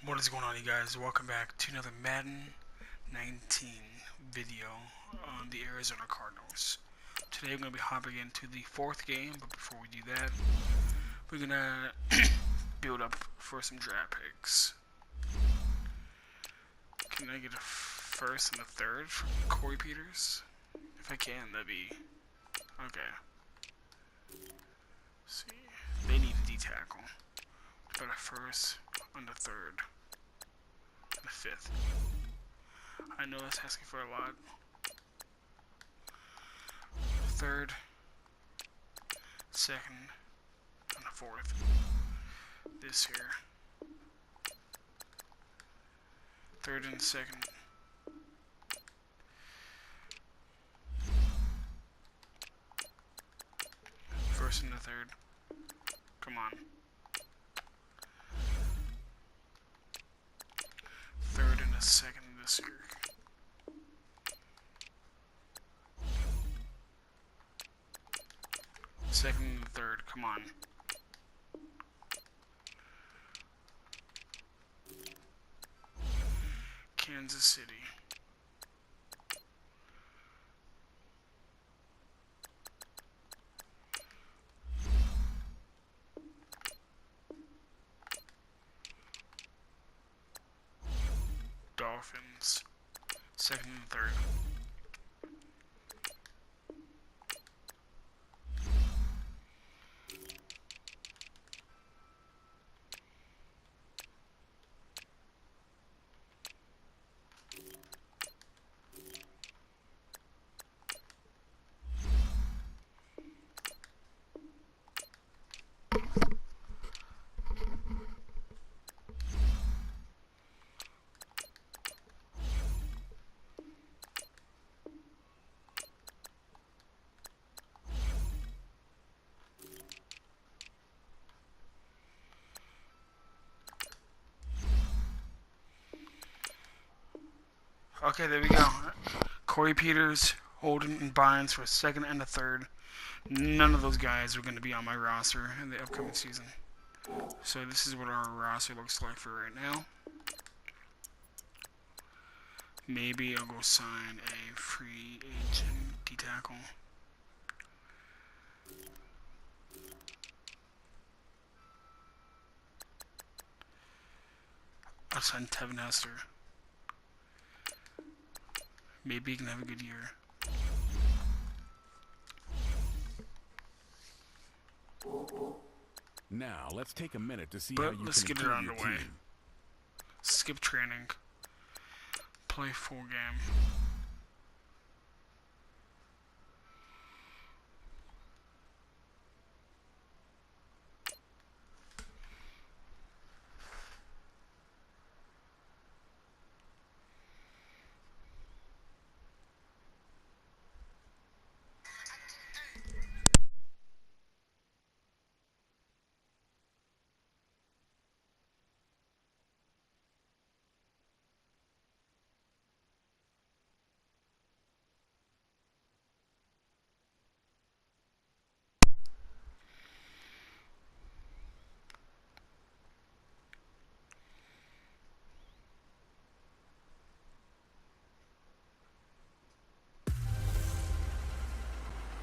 What is going on, you guys? Welcome back to another Madden 19 video on the Arizona Cardinals. Today we're going to be hopping into the fourth game, but before we do that, we're going to build up for some draft picks. Can I get a first and a third from Corey Peters? If I can, that'd be okay. Let's see, they need a D-tackle. But a first and a third. And a fifth. I know that's asking for a lot. Third, second, and a fourth. This here. Third and second. First and a third. Come on. Third and a second this year. Second and third, come on. Kansas City. Dolphins. Second and third. Okay, there we go. Corey Peters, Holden, and Bynes for a second and a third. None of those guys are going to be on my roster in the upcoming season. So this is what our roster looks like for right now. Maybe I'll go sign a free agent D-tackle. I'll sign Tevin Hester. Maybe he can have a good year. Now, let's take a minute to see But how you let's can get it improve your underway. team. Skip training. Play full game.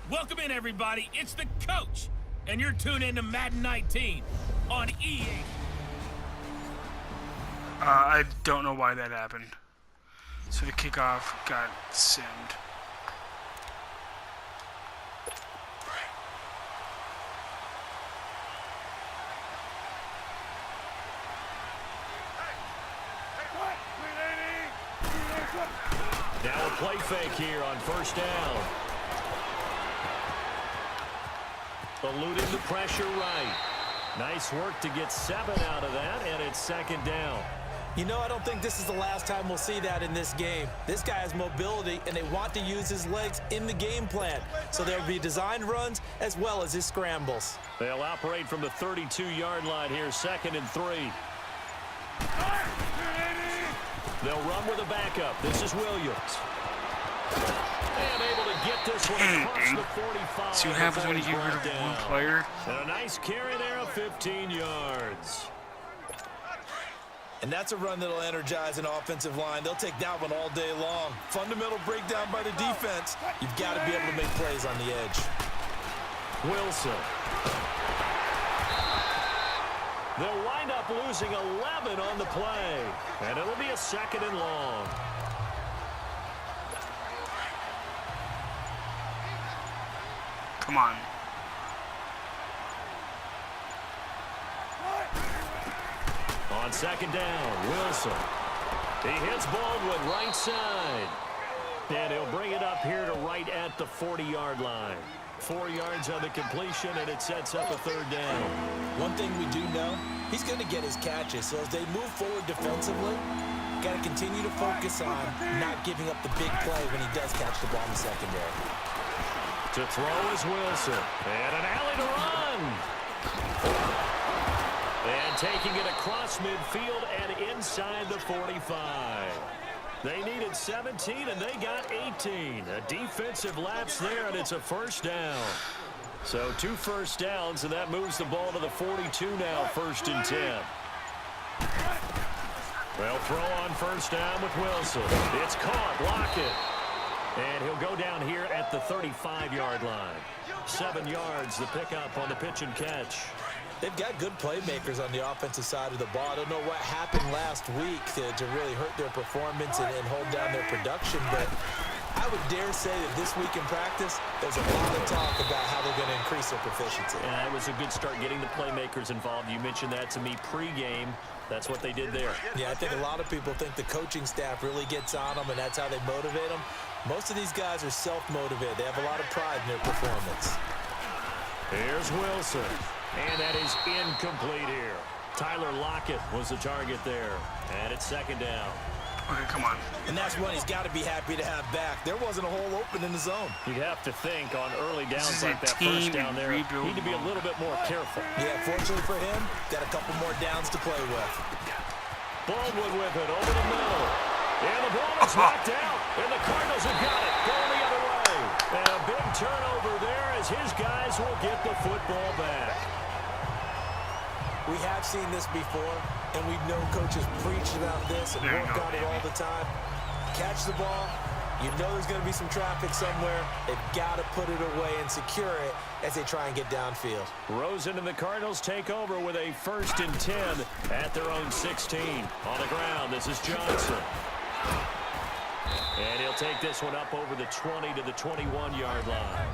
Welcome in, everybody. It's the coach, and you're tuned into Madden 19 on EA. I don't know why that happened. So the kickoff got simmed. Now a play fake here on first down. Eluding the pressure right. Nice work to get 7 out of that, and it's second down. You know, I don't think this is the last time we'll see that in this game. This guy has mobility, and they want to use his legs in the game plan. So there'll be designed runs as well as his scrambles. They'll operate from the 32-yard line here, second and 3. They'll run with a backup. This is Williams. And able to get this one across the 45. See what happens when you get rid of one player? And a nice carry there of 15 yards. And that's a run that'll energize an offensive line. They'll take that one all day long. Fundamental breakdown by the defense. You've got to be able to make plays on the edge. Wilson. They'll wind up losing 11 on the play. And it'll be a 2nd and long. Come on. On 2nd down, Wilson. He hits Baldwin right side. And he'll bring it up here to right at the 40-yard line. 4 yards on the completion, and it sets up a 3rd down. One thing we do know, he's going to get his catches. So as they move forward defensively, got to continue to focus on not giving up the big play when he does catch the ball in the secondary. To throw is Wilson. And an alley to run. And taking it across midfield and inside the 45. They needed 17, and they got 18. A defensive lapse there, and it's a 1st down. So 2 first downs, and that moves the ball to the 42 now, 1st and 10. They'll throw on 1st down with Wilson. It's caught. Lockett. And he'll go down here at the 35-yard line. 7 yards, the pickup on the pitch and catch. They've got good playmakers on the offensive side of the ball. I don't know what happened last week to really hurt their performance and hold down their production, but I would dare say that this week in practice, there's a lot of talk about how they're going to increase their proficiency. And that was a good start getting the playmakers involved. You mentioned that to me pregame. That's what they did there. Yeah, I think a lot of people think the coaching staff really gets on them, and that's how they motivate them. Most of these guys are self-motivated. They have a lot of pride in their performance. Here's Wilson. And that is incomplete here. Tyler Lockett was the target there. And it's 2nd down. Okay, come on. And that's one he's got to be happy to have back. There wasn't a hole open in the zone. You'd have to think on early downs This is like a that 1st team down there, rebuild need to be a little bit more careful. Yeah, fortunately for him, got a couple more downs to play with. Baldwin with it over the middle. And the ball is knocked out. And the Cardinals have got it. Going the other way. And a big turnover there as his guys will get the football back. We have seen this before, and we know coaches preach about this and work on it all the time. Catch the ball. You know there's going to be some traffic somewhere. They've got to put it away and secure it as they try and get downfield. Rosen and the Cardinals take over with a 1st and 10 at their own 16. On the ground, this is Johnson. And he'll take this one up over the 20 to the 21-yard line.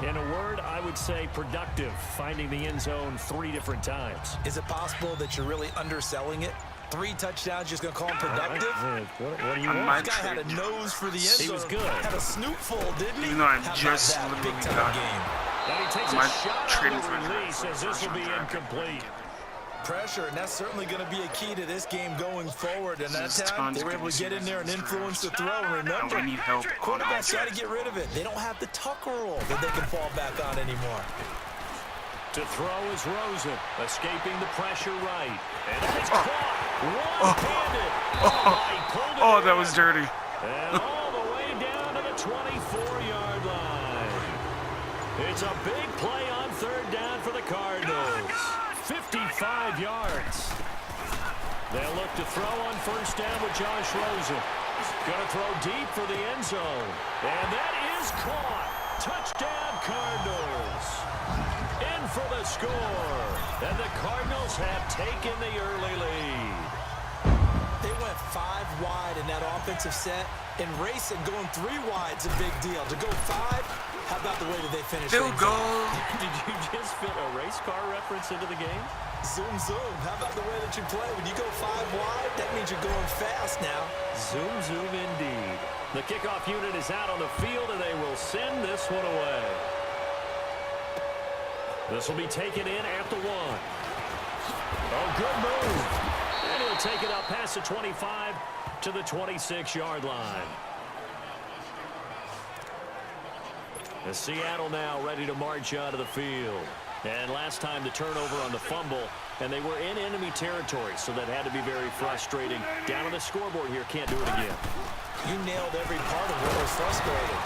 In a word, I would say productive, finding the end zone 3 different times. Is it possible that you're really underselling it? 3 touchdowns, just going to call him productive? What do you want? This guy had a nose for the end zone. He was good. Had a snoot full, didn't he? Even though I How just about that? literally Big-time got game. And he takes a my shot trading on for the release as this will be draft. incomplete. Pressure, and that's certainly going to be a key to this game going forward. And that There's time, tons they were of able to get in there and influence the throw. And remember, we need help on quarterbacks got to offense. get rid of it. They don't have the tuck roll that they can fall back on anymore. To throw is Rosen, escaping the pressure right. And it's caught. One-handed. He pulled it Oh, that in. was dirty. And all the way down to the 24-yard line. It's a big play on 3rd down for the Cardinals. 55 yards. They'll look to throw on 1st down with Josh Rosen. Going to throw deep for the end zone. And that is caught. Touchdown, Cardinals. In for the score. And the Cardinals have taken the early lead. They went 5 wide in that offensive set, and racing going 3 wide's a big deal. To go 5, how about the way that they finished? Field goal. Did you just fit a race car reference into the game? Zoom, zoom. How about the way that you play? When you go 5 wide, that means you're going fast now. Zoom, zoom indeed. The kickoff unit is out on the field, and they will send this one away. This will be taken in at the 1. Oh, good move. And he'll take it up past the 25 to the 26-yard line. The Seattle now ready to march out of the field. And last time the turnover on the fumble, and they were in enemy territory, so that had to be very frustrating. Down on the scoreboard here, can't do it again. You nailed every part of what was frustrating.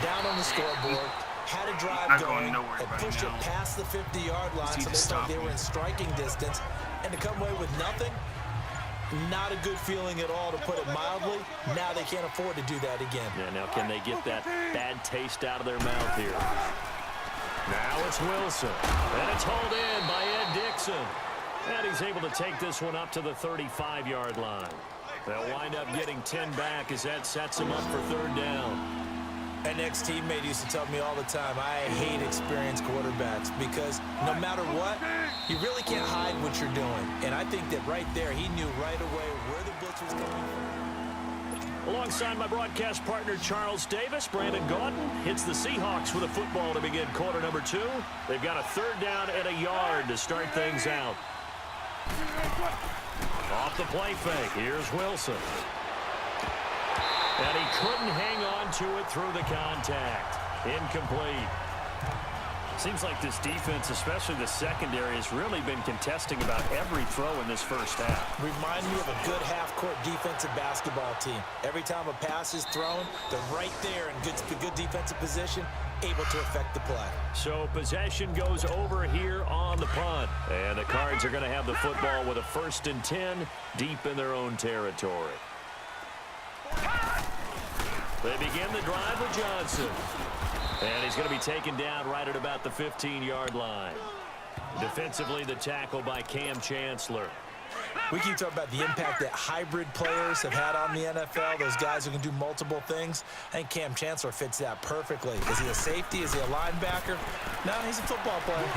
Down on the scoreboard, had a drive Not going, going nowhere and right pushed it now. past the 50-yard line, It's so easy they to thought stop they were me. in striking distance. and to come away with nothing, not a good feeling at all, to put it mildly. Now they can't afford to do that again. Yeah, now can they get that bad taste out of their mouth here? Now it's Wilson, and it's hauled in by Ed Dixon. And he's able to take this one up to the 35-yard line. They'll wind up getting 10 back as that sets him up for third down. An ex-teammate used to tell me all the time, I hate experienced quarterbacks because no matter what, you really can't hide what you're doing. And I think that right there, he knew right away where the blitz was coming from. Alongside my broadcast partner, Charles Davis, Brandon Gaudin hits the Seahawks with a football to begin quarter number 2. They've got a third down and a yard to start things out. Off the play fake, here's Wilson. And he couldn't hang on to it through the contact. Incomplete. Seems like this defense, especially the secondary, has really been contesting about every throw in this first half. Remind me of a good half-court defensive basketball team. Every time a pass is thrown, they're right there in good defensive position, able to affect the play. So possession goes over here on the punt. And the Cards are going to have the football with a 1st and 10 deep in their own territory. They begin the drive with Johnson. And he's going to be taken down right at about the 15-yard line. Defensively, the tackle by Cam Chancellor. We keep talking about the impact that hybrid players have had on the NFL, those guys who can do multiple things. I think Cam Chancellor fits that perfectly. Is he a safety? Is he a linebacker? No, he's a football player.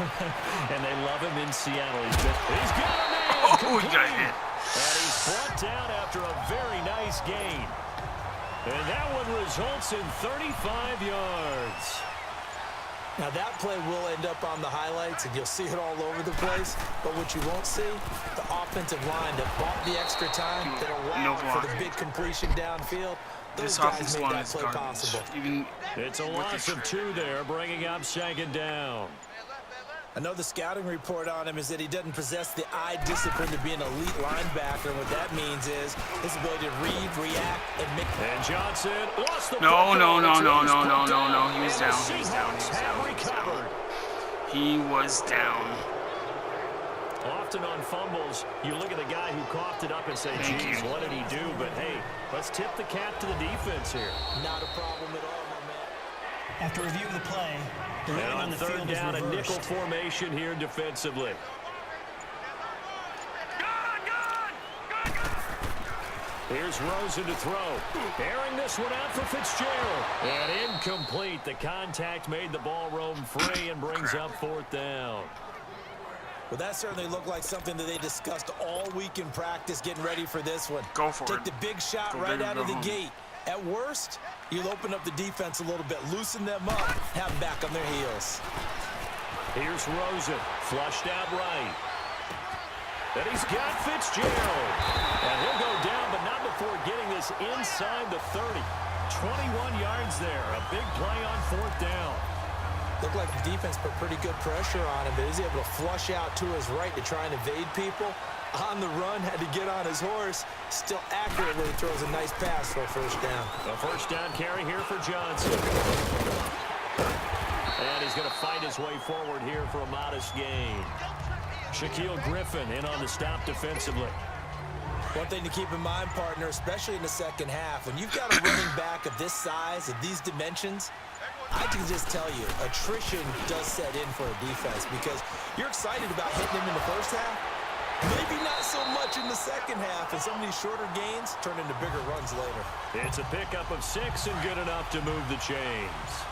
And they love him in Seattle. He's got a man. Oh, he got hit. And he's brought down after a very nice gain. And that one results in 35 yards. Now that play will end up on the highlights, and you'll see it all over the place. But what you won't see, the offensive line that bought the extra time, that allowed for the big completion downfield. Those guys made that play possible. It's a loss of 2 there, bringing up 2nd down. I know the scouting report on him is that he doesn't possess the eye discipline to be an elite linebacker. What that means is his ability to read, react, and make. And Johnson lost the No. He was down. He was down. Often on fumbles, you look at the guy who coughed it up and say, geez, what did he do? But hey, let's tip the cap to the defense here. Not a problem at all, my man. After reviewing the play, the rating now on the third field down, is a reversed. nickel formation here defensively. Here's Rosen to throw. Airing this one out for Fitzgerald. And incomplete. The contact made the ball roam free and brings up 4th down. Well, that certainly looked like something that they discussed all week in practice, getting ready for this one. Go for it. Take the big shot right out of the gate. At worst, you'll open up the defense a little bit, loosen them up, have them back on their heels. Here's Rosen, flushed out right. And he's got Fitzgerald. And he'll go down, but not before getting this inside the 30. 21 yards there. A big play on 4th down. Looked like the defense put pretty good pressure on him, but he's able to flush out to his right to try and evade people. On the run, had to get on his horse. Still accurately throws a nice pass for a 1st down. A 1st down carry here for Johnson. And he's going to fight his way forward here for a modest gain. Shaquille Griffin in on the stop defensively. One thing to keep in mind, partner, especially in the second half, when you've got a running back of this size, of these dimensions, I can just tell you, attrition does set in for a defense because you're excited about hitting him in the first half. Maybe not so much in the second half, and some of these shorter gains turn into bigger runs later. It's a pickup of 6 and good enough to move the chains.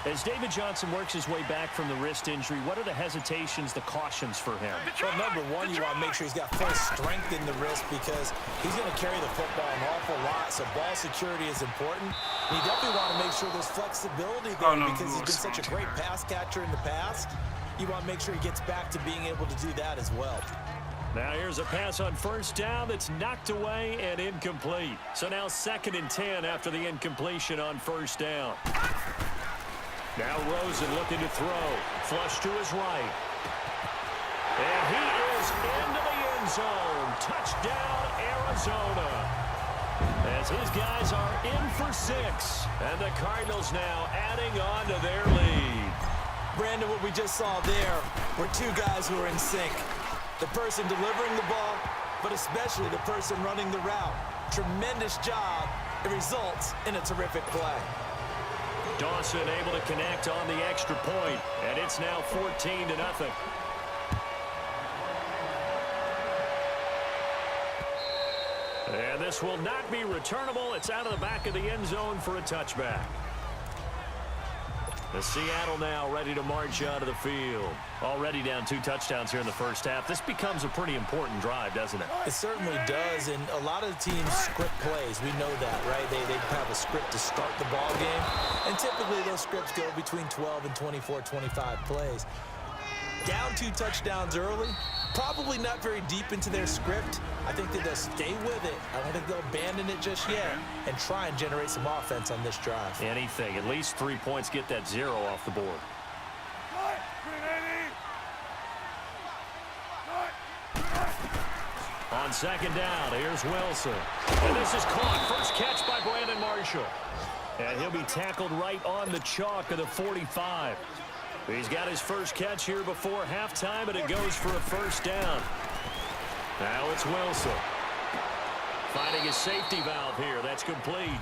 As David Johnson works his way back from the wrist injury, what are the hesitations, the cautions for him? Well, number one, you want to make sure he's got full strength in the wrist because he's going to carry the football an awful lot, so ball security is important. And you definitely want to make sure there's flexibility there because he's been such a great pass catcher in the past. You want to make sure he gets back to being able to do that as well. Now here's a pass on 1st down that's knocked away and incomplete. So now 2nd and 10 after the incompletion on 1st down. Now Rosen looking to throw. Flush to his right. And he is into the end zone. Touchdown, Arizona. As his guys are in for 6. And the Cardinals now adding on to their lead. Brandon, what we just saw there were 2 guys who are in sync. the person delivering the ball, but especially the person running the route. Tremendous job. It results in a terrific play. Dawson able to connect on the extra point, and it's now 14-0. And this will not be returnable. It's out of the back of the end zone for a touchback. The Seattle now ready to march out of the field. Already down 2 touchdowns here in the first half. This becomes a pretty important drive, doesn't it? It certainly does, and a lot of the teams script plays. We know that, right? They have a script to start the ball game, and typically those scripts go between 12 and 24, 25 plays. Down 2 touchdowns early, probably not very deep into their script. I think that they'll stay with it. I don't think they'll abandon it just yet and try and generate some offense on this drive. Anything. At least 3 points, get that 0 off the board. On second down, here's Wilson. And this is caught. First catch by Brandon Marshall. And he'll be tackled right on the chalk of the 45. He's got his first catch here before halftime, and it goes for a first down. Now it's Wilson. Finding his safety valve here. That's complete.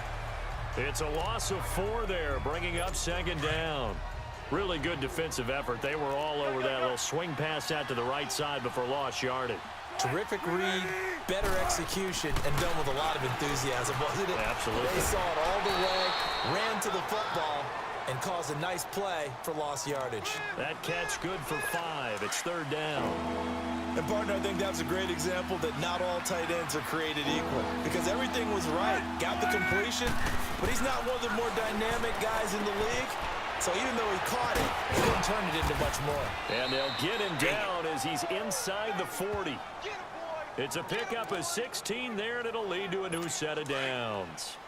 It's a loss of 4 there, bringing up second down. Really good defensive effort. They were all over that little swing pass out to the right side before lost yardage. Terrific read, better execution, and done with a lot of enthusiasm, wasn't it? Absolutely. They saw it all the way, ran to the football, and caused a nice play for lost yardage. That catch good for 5. It's third down. And, partner, I think that's a great example that not all tight ends are created equal because everything was right. Got the completion, but he's not one of the more dynamic guys in the league. So even though he caught it, he couldn't turn it into much more. And they'll get him down as he's inside the 40. It's a pickup of 16 there, and it'll lead to a new set of downs.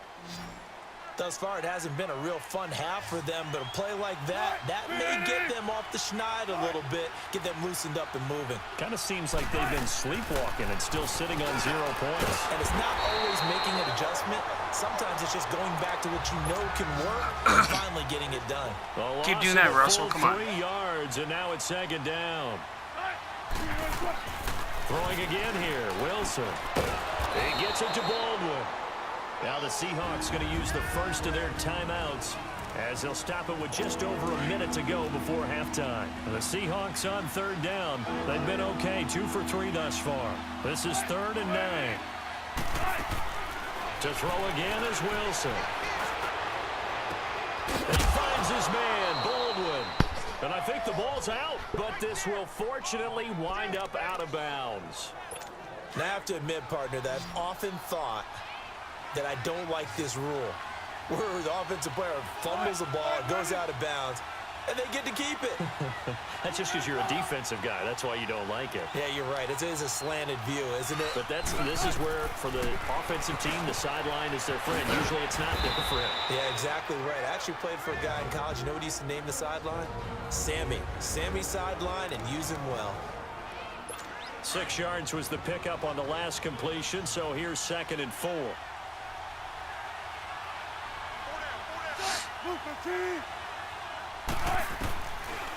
Thus far, it hasn't been a real fun half for them, but a play like that may get them off the schneid a little bit, get them loosened up and moving. Kind of seems like they've been sleepwalking and still sitting on 0 points. And it's not always making an adjustment. Sometimes it's just going back to what you know can work and finally getting it done. Keep doing that, Russell. Come on. 3 yards, and now it's second down. Throwing again here, Wilson. He gets it to Baldwin. Now the Seahawks going to use the first of their timeouts as they'll stop it with just over a minute to go before halftime. The Seahawks on third down. They've been okay, 2 for 3 thus far. This is 3rd and 9. To throw again is Wilson. He finds his man, Baldwin. And I think the ball's out, but this will fortunately wind up out of bounds. And I have to admit, partner, that I've often thought that I don't like this rule, where the offensive player fumbles the ball, it goes out of bounds, and they get to keep it. That's just because you're a defensive guy. That's why you don't like it. Yeah, you're right. It is a slanted view, isn't it? But this is where, for the offensive team, the sideline is their friend. Usually it's not their friend. Yeah, exactly right. I actually played for a guy in college. You know what he used to name the sideline? Sammy. Sammy sideline, and use him well. 6 yards was the pickup on the last completion, so here's 2nd and 4.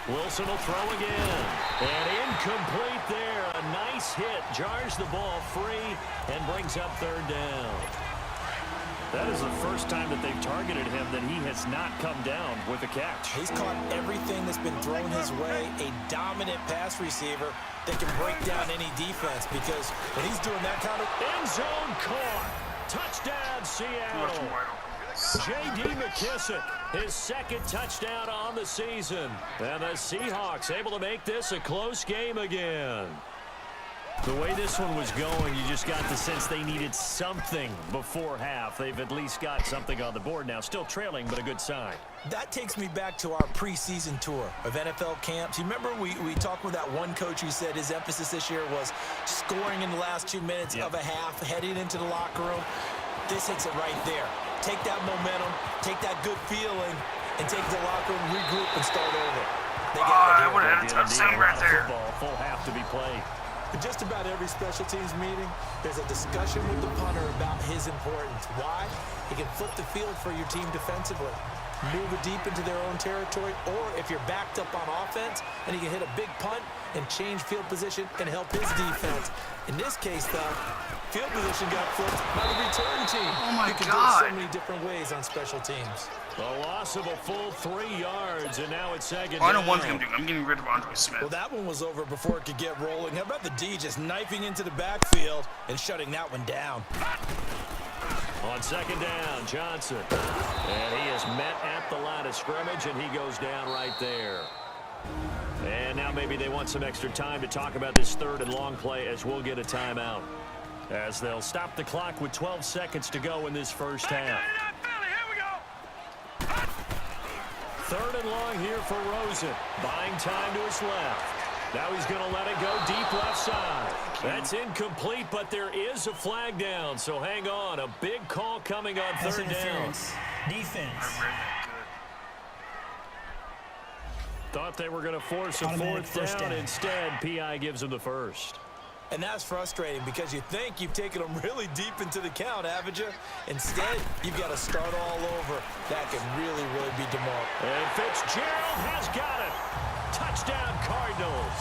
Wilson will throw again. And incomplete there. A nice hit. Jars the ball free and brings up third down. That is the first time that they've targeted him that he has not come down with a catch. He's caught everything that's been thrown his way. A dominant pass receiver that can break down any defense because when he's doing that kind of... End zone caught. Touchdown, Seattle. J.D. McKissick, his 2nd touchdown on the season. And the Seahawks able to make this a close game again. The way this one was going, you just got the sense they needed something before half. They've at least got something on the board now. Still trailing, but a good sign. That takes me back to our preseason tour of NFL camps. You remember we talked with that one coach who said his emphasis this year was scoring in the last 2 minutes of a half, heading into the locker room. This hits it right there. Take that momentum, take that good feeling, and take the locker room, regroup, and start over. They got that would have had a touchdown right there. Football, full half to be played. In just about every special teams meeting, there's a discussion with the punter about his importance. Why? He can flip the field for your team defensively. move it deep into their own territory, or if you're backed up on offense and he can hit a big punt and change field position and help his defense. In this case, though, field position got flipped by the return team. Oh, my you can God. do it so many different ways on special teams. A loss of a full 3 yards, and now it's second I know down. one thing I'm doing. I'm getting rid of Andre Smith. Well, that one was over before it could get rolling. How about the D just knifing into the backfield and shutting that one down? On second down, Johnson. And he is met at the line of scrimmage, and he goes down right there. And now maybe they want some extra time to talk about this third and long play as we'll get a timeout. As they'll stop the clock with 12 seconds to go in this first half. Third and long here for Rosen. Buying time to his left. Now he's going to let it go deep left side. That's incomplete, but there is a flag down, so hang on. A big call coming on Pass third down. interference. Defense. I read that Thought they were going to force a Automatic fourth first down. down. Instead, P.I. gives him the first. And that's frustrating because you think you've taken them really deep into the count, haven't you? Instead, you've got to start all over. That could really, really be demarked. And Fitzgerald has got it. Touchdown, Cardinals.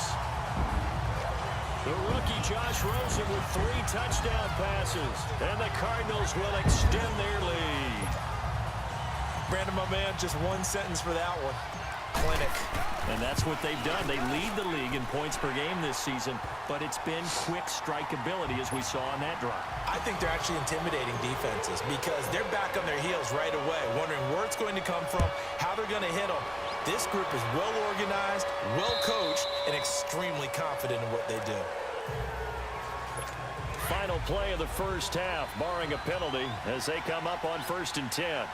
The rookie Josh Rosen with 3 touchdown passes. And the Cardinals will extend their lead. Brandon, my man, just one sentence for that one. Clinic. And that's what they've done. They lead the league in points per game this season, but it's been quick strikeability as we saw on that drive. I think they're actually intimidating defenses because they're back on their heels right away, wondering where it's going to come from, how they're going to hit them. This group is well organized, well coached, and extremely confident in what they do. Final play of the first half, barring a penalty, as they come up on 1st and 10.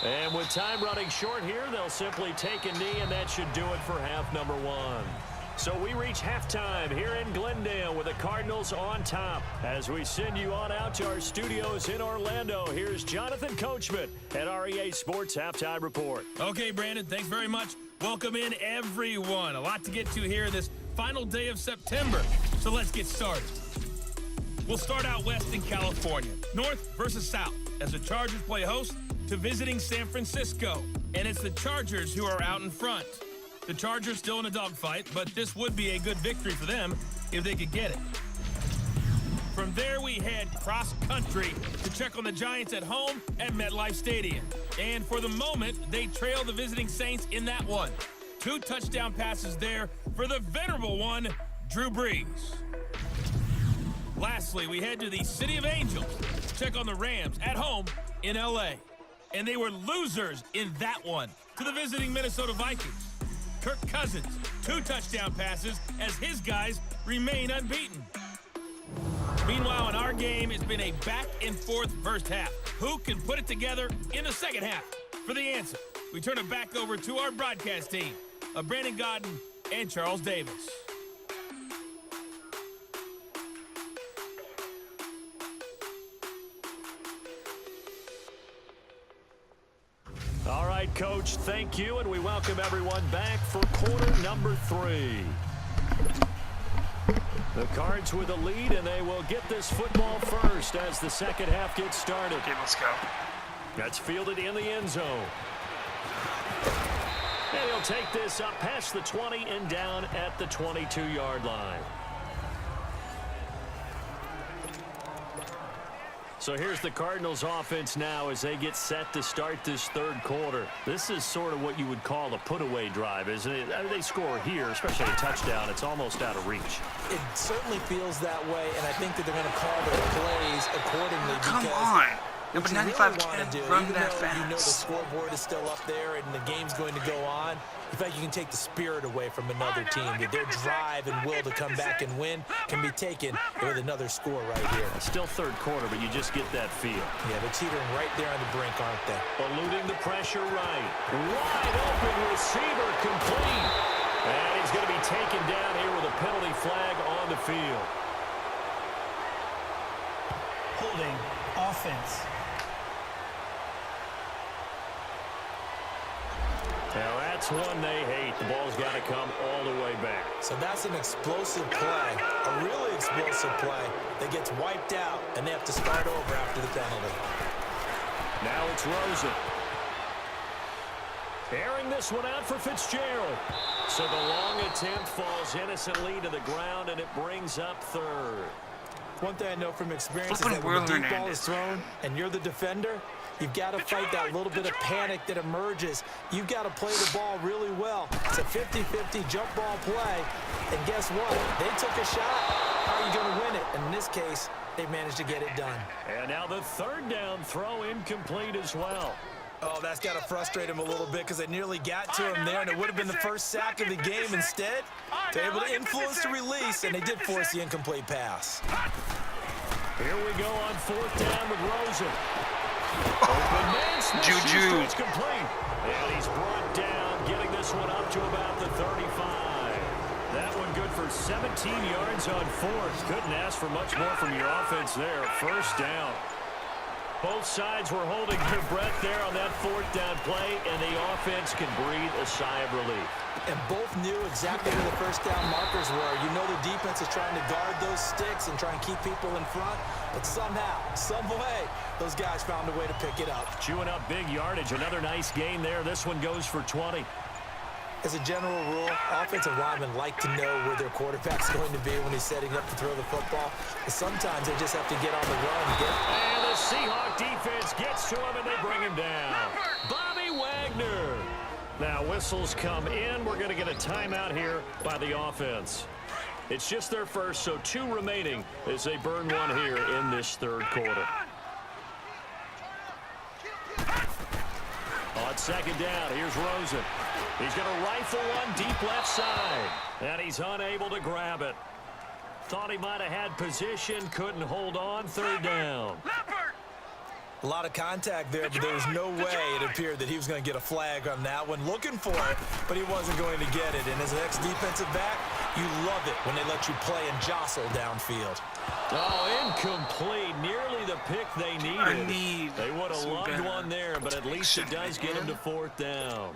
And with time running short here, they'll simply take a knee, and that should do it for half number 1. So we reach halftime here in Glendale with the Cardinals on top. As we send you on out to our studios in Orlando, here's Jonathan Coachman at REA Sports Halftime Report. Okay, Brandon, thanks very much. Welcome in, everyone. A lot to get to here this final day of September. So let's get started. We'll start out west in California, north versus south, as the Chargers play host to visiting San Francisco. And it's the Chargers who are out in front. The Chargers still in a dogfight, but this would be a good victory for them if they could get it. From there, we head cross-country to check on the Giants at home at MetLife Stadium. And for the moment, they trail the visiting Saints in that one. 2 touchdown passes there for the venerable one, Drew Brees. Lastly, we head to the City of Angels to check on the Rams at home in L.A. And they were losers in that one to the visiting Minnesota Vikings. Kirk Cousins, 2 touchdown passes as his guys remain unbeaten. Meanwhile, in our game, it's been a back-and-forth first half. Who can put it together in the second half? For the answer, we turn it back over to our broadcast team of Brandon Godden and Charles Davis. All right, Coach, thank you, and we welcome everyone back for quarter number 3. The Cards with a lead, and they will get this football first as the second half gets started. Okay, let's go. That's fielded in the end zone. And he'll take this up past the 20 and down at the 22-yard line. So here's the Cardinals offense now as they get set to start this third quarter. This is sort of what you would call a put-away drive, isn't it? I mean, they score here, especially a touchdown. It's almost out of reach. It certainly feels that way, and I think that they're going to call their plays accordingly. Come because on. Number what you 95 really wanna can't do, run even that though you know the fast. scoreboard is still up there and the game's going to go on, in fact, you can take the spirit away from another team. That their drive and will to come back and win can be taken with another score right here. Still third quarter, but you just get that feel. Yeah, they're teetering right there on the brink, aren't they? Eluding the pressure right. Wide open receiver complete. And he's going to be taken down here with a penalty flag on the field. Holding offense. Now at That's one they hate. The ball's got to come all the way back. So that's an explosive play, a really explosive play that gets wiped out, and they have to start over after the penalty. Now it's Rosen. Airing this one out for Fitzgerald. So the long attempt falls innocently to the ground, and it brings up third. One thing I know from experience is that when the deep ball is thrown and you're the defender, you've got to fight that little bit of panic that emerges. You've got to play the ball really well. It's a 50-50 jump ball play, and guess what? They took a shot. How are you going to win it? And in this case, they managed to get it done. And now the third down throw incomplete as well. Oh, that's got to frustrate him a little bit because they nearly got to him there, and it would have been the first sack of the game. Instead, they're able to influence the release, and they did force the incomplete pass. Here we go on fourth down with Rosen. Open man, Juju. It's complete. And he's brought down, getting this one up to about the 35. That one good for 17 yards on fourth. Couldn't ask for much more from your offense there. First down. Both sides were holding their breath there on that fourth down play, and the offense can breathe a sigh of relief. And both knew exactly where the first down markers were. You know the defense is trying to guard those sticks and try and keep people in front, but somehow, some way, those guys found a way to pick it up. Chewing up big yardage. Another nice gain there. This one goes for 20. As a general rule, offensive linemen like to know where their quarterback's going to be when he's setting up to throw the football. But sometimes they just have to get on the run and get. And the Seahawk defense gets to him, and they bring him down. Bobby Wagner. Now whistles come in. We're going to get a timeout here by the offense. It's just their first, so 2 remaining as they burn one here in this third quarter. On second down, here's Rosen. He's going to rifle one deep left side, and he's unable to grab it. Thought he might have had position, couldn't hold on. Third down. A lot of contact there, but there was no way it appeared that he was going to get a flag on that one. Looking for it, but he wasn't going to get it. And as an ex-defensive back, you love it when they let you play and jostle downfield. Oh, incomplete. Nearly the pick they needed. They would have loved one there, but at least it does get them to fourth down.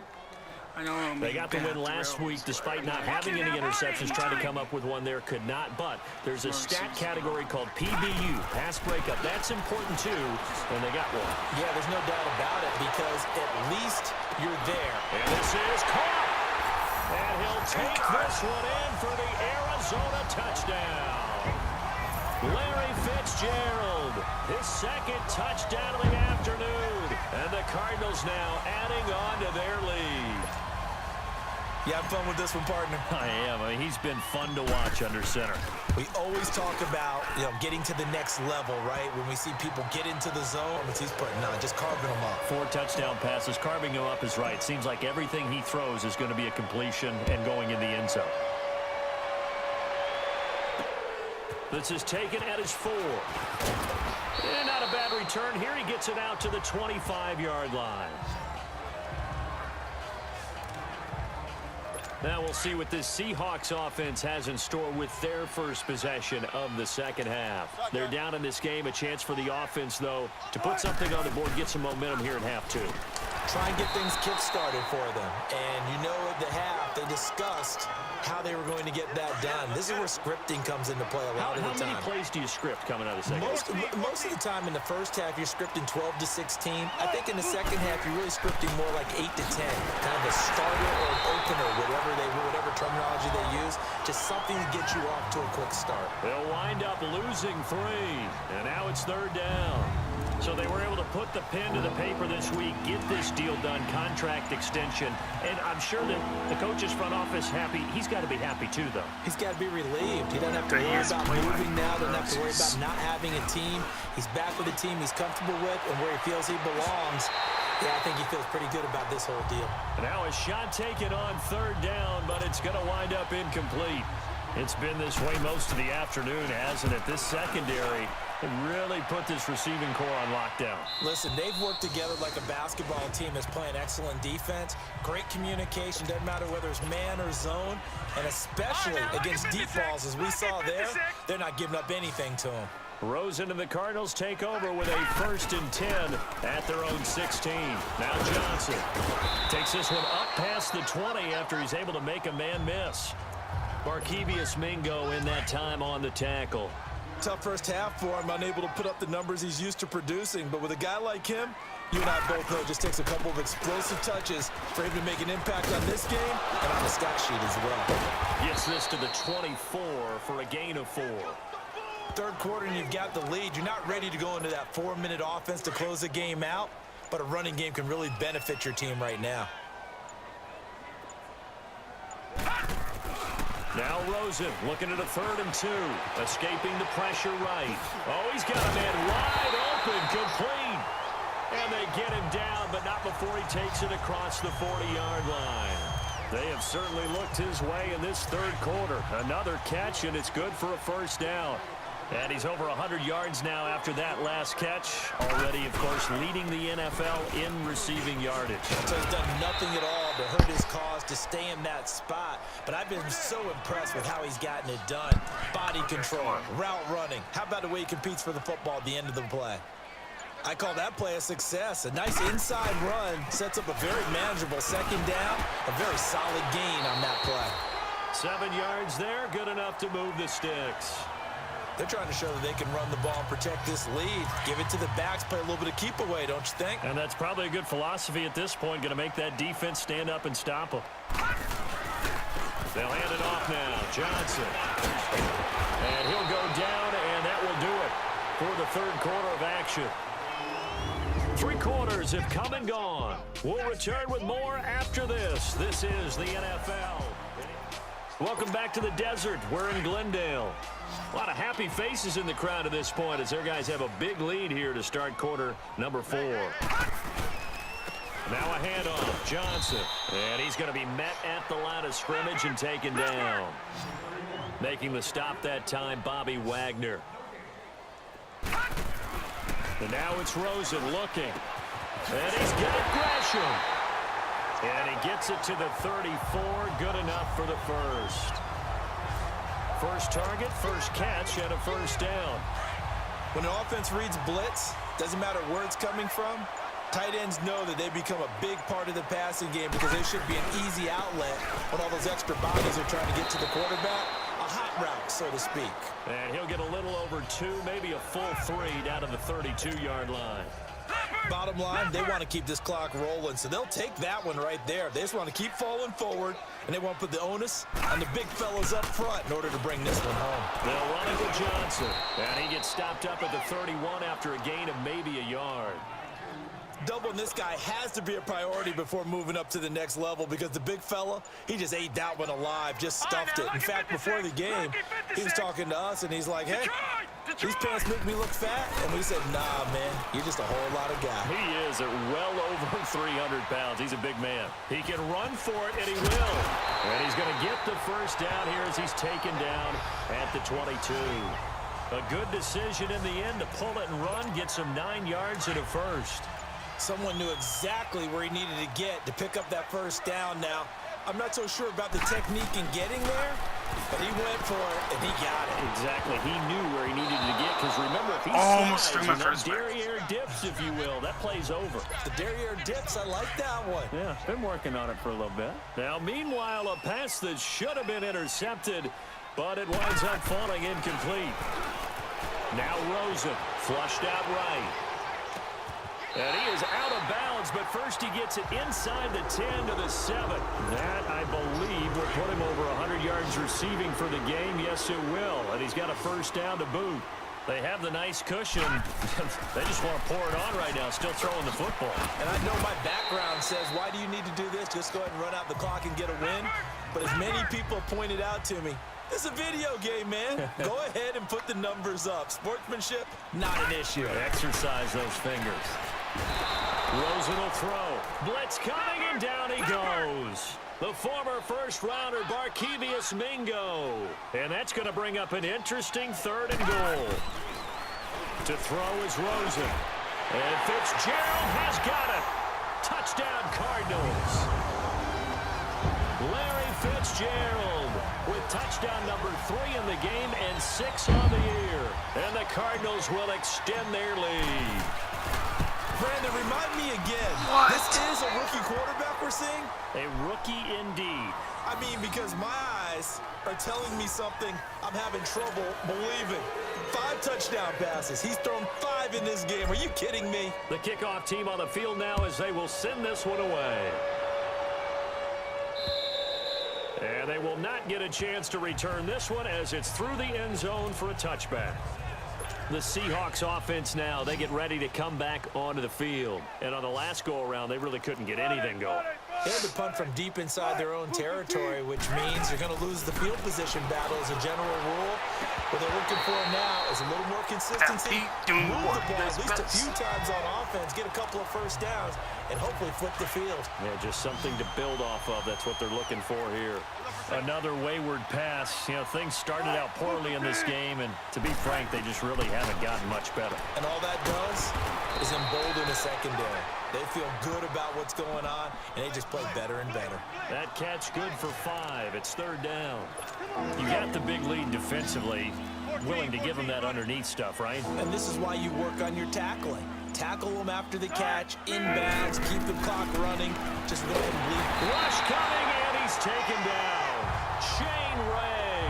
They got the win last week despite not having any interceptions. Tried to come up with one there, could not. But there's a stat category called PBU, pass breakup. That's important too, and they got one. Yeah, there's no doubt about it because at least you're there. And this is caught. And he'll take this one in for the Arizona touchdown. Larry Fitzgerald, his second touchdown of the afternoon. And the Cardinals now adding on to their lead. You having fun with this one, partner? I am. I mean, he's been fun to watch under center. We always talk about, getting to the next level, right? When we see people get into the zone, he's putting on, just carving them up. 4 touchdown passes. Carving him up is right. Seems like everything he throws is going to be a completion and going in the end zone. This is taken at his 4. And not a bad return here. He gets it out to the 25-yard line. Now we'll see what this Seahawks offense has in store with their first possession of the second half. They're down in this game. A chance for the offense, though, to put something on the board, get some momentum here in half 2. Try and get things kick-started for them. And at the half, they discussed how they were going to get that done. This is where scripting comes into play a lot of the time. How many plays do you script coming out of the second half? Most of the time in the first half, you're scripting 12 to 16. I think in the second half, you're really scripting more like 8 to 10. Kind of a starter or an opener, whatever terminology they use. Just something to get you off to a quick start. They'll wind up losing 3. And now it's third down. So they were able to put the pen to the paper this week, get this deal done, contract extension. And I'm sure that the coach's front office happy. He's got to be happy too, though. He's got to be relieved. He doesn't have to worry about moving now. Doesn't have to worry about not having a team. He's back with a team he's comfortable with and where he feels he belongs. Yeah, I think he feels pretty good about this whole deal. Now a shot taken on third down, but it's going to wind up incomplete. It's been this way most of the afternoon, hasn't it? This secondary really put this receiving core on lockdown. Listen, they've worked together like a basketball team that's playing excellent defense. Great communication, doesn't matter whether it's man or zone. And especially against deep balls, as we saw there, they're not giving up anything to them. Rosen and the Cardinals take over with a 1st and 10 at their own 16. Now Johnson takes this one up past the 20 after he's able to make a man miss. Barkevius Mingo in that time on the tackle. Tough first half for him, unable to put up the numbers he's used to producing. But with a guy like him, you and I both know it just takes a couple of explosive touches for him to make an impact on this game and on the stat sheet as well. Gets this to the 24 for a gain of 4. Third quarter and you've got the lead. You're not ready to go into that 4-minute offense to close the game out, but a running game can really benefit your team right now. Now Rosen looking at a 3rd and 2. Escaping the pressure right. Oh, he's got a man wide open, complete. And they get him down, but not before he takes it across the 40-yard line. They have certainly looked his way in this 3rd quarter. Another catch, and it's good for a 1st down. And he's over 100 yards now after that last catch. Already, of course, leading the NFL in receiving yardage. So he's done nothing at all to hurt his cause, to stay in that spot. But I've been so impressed with how he's gotten it done. Body control, route running. How about the way he competes for the football at the end of the play? I call that play a success. A nice inside run sets up a very manageable 2nd down. A very solid gain on that play. 7 yards there, good enough to move the sticks. They're trying to show that they can run the ball and protect this lead. Give it to the backs, play a little bit of keep away, don't you think? And that's probably a good philosophy at this point, going to make that defense stand up and stop them. They'll hand it off now. Johnson. And he'll go down, and that will do it for the 3rd quarter of action. 3 quarters have come and gone. We'll return with more after this. This is the NFL. Welcome back to the desert. We're in Glendale. A lot of happy faces in the crowd at this point as their guys have a big lead here to start quarter number 4. Now a handoff. Johnson. And he's going to be met at the line of scrimmage and taken down. Making the stop that time, Bobby Wagner. And now it's Rosen looking. And he's got Gresham. And he gets it to the 34. Good enough for the 1st. First target, first catch, and a 1st down. When an offense reads blitz, doesn't matter where it's coming from, tight ends know that they become a big part of the passing game because they should be an easy outlet when all those extra bodies are trying to get to the quarterback. A hot route, so to speak. And he'll get a little over 2, maybe a full 3 down to the 32-yard line. Bottom line, they want to keep this clock rolling, so they'll take that one right there. They just want to keep falling forward, and they want to put the onus on the big fellas up front in order to bring this one home. They'll run it with Johnson, and he gets stopped up at the 31 after a gain of maybe a yard. Doubling this guy has to be a priority before moving up to the next level because the big fella, he just ate that one alive, just stuffed it. In fact, before the game, he was talking to us, and he's like, hey, these pants make me look fat. And we said, nah, man, you're just a whole lot of guy. He is at well over 300 pounds. He's a big man. He can run for it, and he will. And he's going to get the 1st down here as he's taken down at the 22. A good decision in the end to pull it and run, get some 9 yards and a 1st. Someone knew exactly where he needed to get to pick up that 1st down now. I'm not so sure about the technique in getting there, but he went for it, and he got it. Exactly. He knew where he needed to get, because remember, if he almost slides, threw my first derriere dips, if you will, that play's over. The derriere dips, I like that one. Yeah, been working on it for a little bit. Now, meanwhile, a pass that should have been intercepted, but it winds up falling incomplete. Now Rosen, flushed out right. And he is out of bounds, but first he gets it inside the 10 to the 7. That, I believe, will put him over 100 yards receiving for the game. Yes, it will. And he's got a 1st down to boot. They have the nice cushion. They just want to pour it on right now, still throwing the football. And I know my background says, why do you need to do this? Just go ahead and run out the clock and get a win. But as many people pointed out to me, it's a video game, man. Go ahead and put the numbers up. Sportsmanship, not an issue. Exercise those fingers. Rosen will throw. Blitz coming, and down he goes. The former 1st-rounder Barkevius Mingo. And that's going to bring up an interesting 3rd and goal. To throw is Rosen. And Fitzgerald has got it. Touchdown, Cardinals. Larry Fitzgerald with touchdown number 3 in the game and 6 on the year. And the Cardinals will extend their lead. Brandon, remind me again. What? This is a rookie quarterback we're seeing? A rookie indeed. I mean, because my eyes are telling me something I'm having trouble believing. 5 touchdown passes. He's thrown 5 in this game. Are you kidding me? The kickoff team on the field now as they will send this one away. And they will not get a chance to return this one as it's through the end zone for a touchback. The Seahawks offense now, they get ready to come back onto the field. And on the last go-around, they really couldn't get anything going. They had to punt from deep inside their own territory, which means you're going to lose the field position battle as a general rule. What they're looking for now is a little more consistency, move the ball at least a few times on offense, get a couple of first downs, and hopefully flip the field. Yeah, just something to build off of. That's what they're looking for here. Another wayward pass. You know, things started out poorly in this game, and to be frank, they just really haven't gotten much better. And all that does is embolden the secondary. They feel good about what's going on, and they just play better and better. That catch good for 5. It's 3rd down. You got the big lead defensively. Willing to give them that underneath stuff, right? And this is why you work on your tackling. Tackle them after the catch, inbounds, keep the clock running. Just go ahead and bleed. Rush coming, and he's taken down. Shane Ray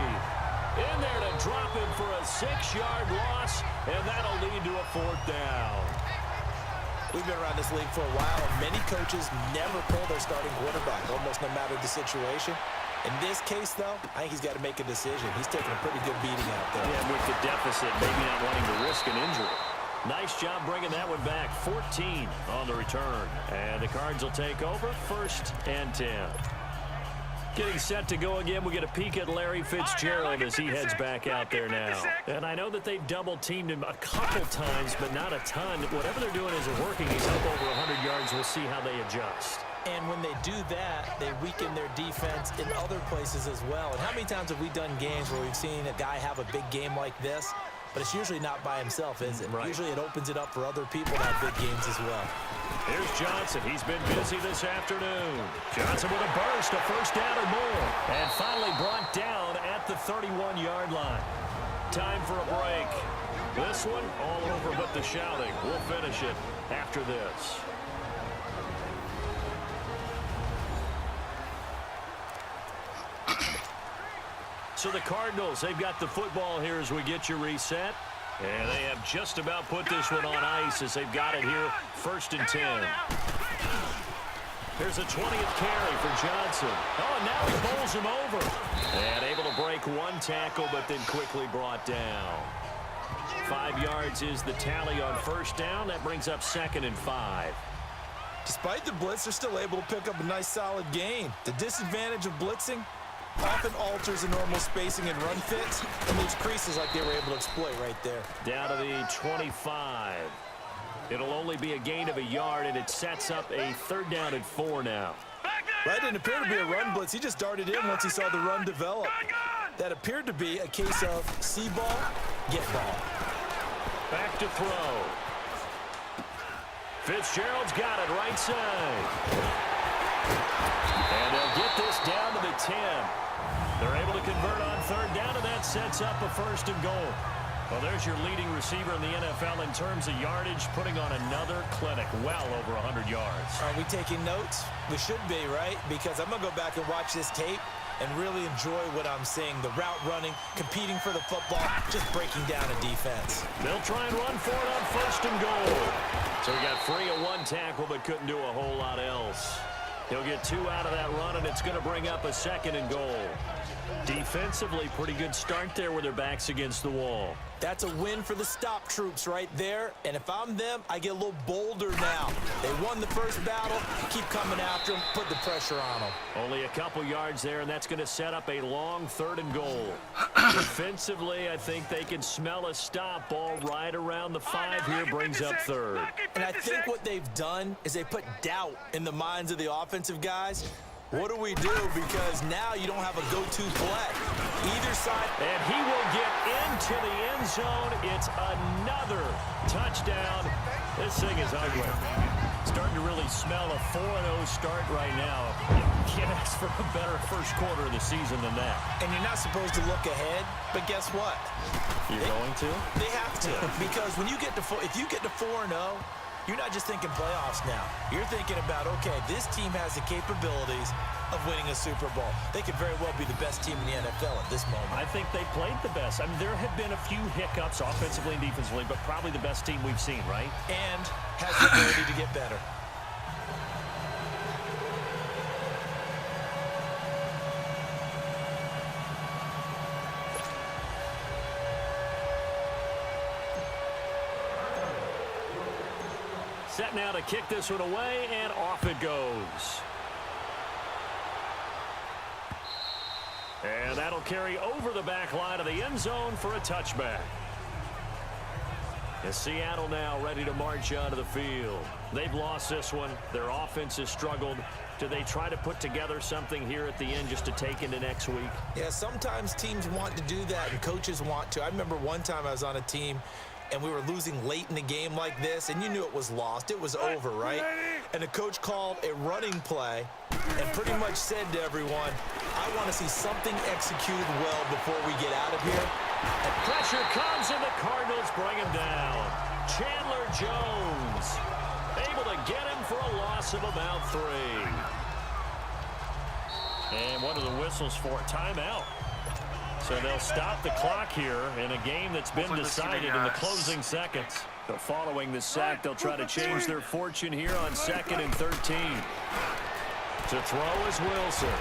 in there to drop him for a 6-yard loss, and that'll lead to a 4th down. We've been around this league for a while, and many coaches never pull their starting quarterback, almost no matter the situation. In this case, though, I think he's got to make a decision. He's taking a pretty good beating out there. Yeah, with the deficit, maybe not wanting to risk an injury. Nice job bringing that one back. 14 on the return. And the Cards will take over, 1st and 10. Getting set to go again, we get a peek at Larry Fitzgerald as he heads back out there now. And I know that they've double-teamed him a couple times, but not a ton. Whatever they're doing isn't working. He's up over 100 yards. We'll see how they adjust. And when they do that, they weaken their defense in other places as well. And how many times have we done games where we've seen a guy have a big game like this? But it's usually not by himself, is it? Right. Usually it opens it up for other people to have big games as well. Here's Johnson. He's been busy this afternoon. Johnson with a burst, a 1st down or more. And finally brought down at the 31-yard line. Time for a break. This one all over but the shouting. We'll finish it after this. So the Cardinals, they've got the football here as we get you reset. And they have just about put this one on ice as they've got it here, 1st and 10. Here's a 20th carry for Johnson. Oh, and now he bowls him over. And able to break 1 tackle, but then quickly brought down. 5 yards is the tally on 1st down. That brings up 2nd and 5. Despite the blitz, they're still able to pick up a nice solid gain. The disadvantage of blitzing often alters the normal spacing and run fits and leaves creases like they were able to exploit right there. Down to the 25. It'll only be a gain of 1 yard, and it sets up a 3rd down and 4 now. Right, didn't appear to be a run blitz. He just darted in once he saw the run develop. That appeared to be a case of see ball, get ball. Back to throw. Fitzgerald's got it right side. And they'll get this down to the 10. They're able to convert on 3rd down, and that sets up a 1st and goal. Well, there's your leading receiver in the NFL in terms of yardage, putting on another clinic, well over 100 yards. Are we taking notes? We should be, right? Because I'm going to go back and watch this tape and really enjoy what I'm seeing. The route running, competing for the football, just breaking down a defense. They'll try and run for it on 1st and goal. So he got free of 1 tackle, but couldn't do a whole lot else. He'll get 2 out of that run, and it's going to bring up a 2nd and goal. Defensively, pretty good start there with their backs against the wall. That's a win for the stop troops right there. And if I'm them, I get a little bolder now. They won the first battle. Keep coming after them. Put the pressure on them. Only a couple yards there, and that's going to set up a long 3rd and goal. Defensively, I think they can smell a stop ball right around the 5 here, brings up 3rd. And I think what they've done is they put doubt in the minds of the offensive guys. What do we do? Because now you don't have a go-to play. Either side. And he will get into the end zone. It's another touchdown. This thing is ugly. Starting to really smell a 4-0 start right now. Can't ask for a better first quarter of the season than that. And you're not supposed to look ahead, but guess what? You're going to? They have to, because when you get to if you get to 4-0, you're not just thinking playoffs now. You're thinking about, okay, this team has the capabilities of winning a Super Bowl. They could very well be the best team in the NFL at this moment. I think they played the best. I mean, there have been a few hiccups offensively and defensively, but probably the best team we've seen, right? And has the ability to get better. Set now to kick this one away, and off it goes. And that'll carry over the back line of the end zone for a touchback. And Seattle now ready to march onto the field. They've lost this one. Their offense has struggled. Do they try to put together something here at the end just to take into next week? Yeah, sometimes teams want to do that, and coaches want to. I remember one time I was on a team, and we were losing late in the game like this, and you knew it was lost. It was over, right? And the coach called a running play and pretty much said to everyone, I want to see something executed well before we get out of here. And pressure comes, and the Cardinals bring him down. Chandler Jones able to get him for a loss of about 3. And what are the whistles for? Timeout. So they'll stop the clock here in a game that's been decided in the closing seconds. But following the sack, they'll try to change their fortune here on 2nd and 13. To throw is Wilson.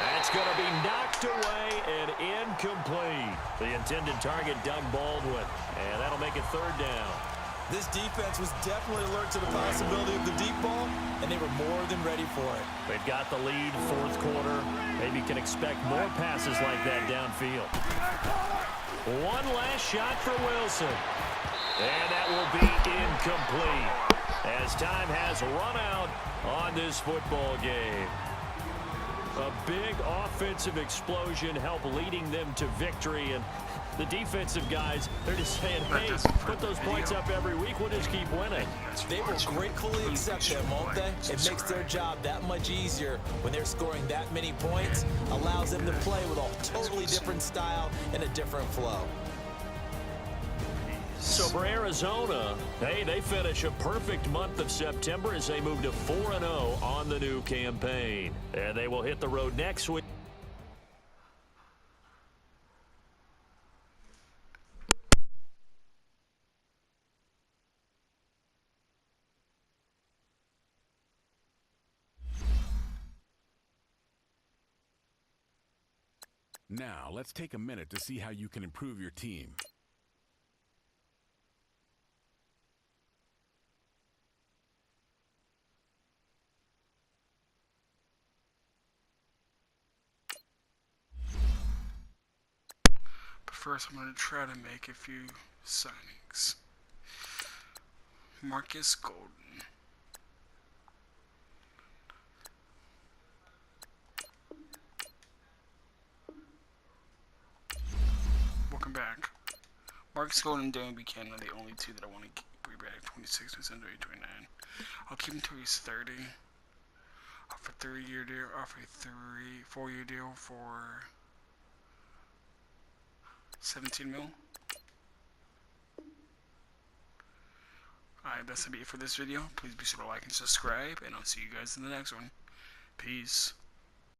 That's going to be knocked away and incomplete. The intended target, Doug Baldwin. And that'll make it 3rd down. This defense was definitely alert to the possibility of the deep ball, and they were more than ready for it. They've got the lead, 4th quarter. Maybe can expect more passes like that downfield. One last shot for Wilson. And that will be incomplete as time has run out on this football game. A big offensive explosion helped leading them to victory, and the defensive guys, they're just saying, hey, put those points up every week, we'll just keep winning. They will gratefully accept them, won't they? It makes their job that much easier when they're scoring that many points, allows them to play with a totally different style and a different flow. So for Arizona, hey, they finish a perfect month of September as they move to 4-0 on the new campaign. And they will hit the road next week. Now, let's take a minute to see how you can improve your team. First, I'm going to try to make a few signings. Marcus Golden. Welcome back. Marcus Golden and Darren Buchanan are the only two that I want to keep. Bring back 26, 29. I'll keep him until he's 30. Offer a 3-year deal. Offer a 4-year deal for 17 mil. Alright, that's gonna be it for this video. Please be sure to like and subscribe, and I'll see you guys in the next one. Peace.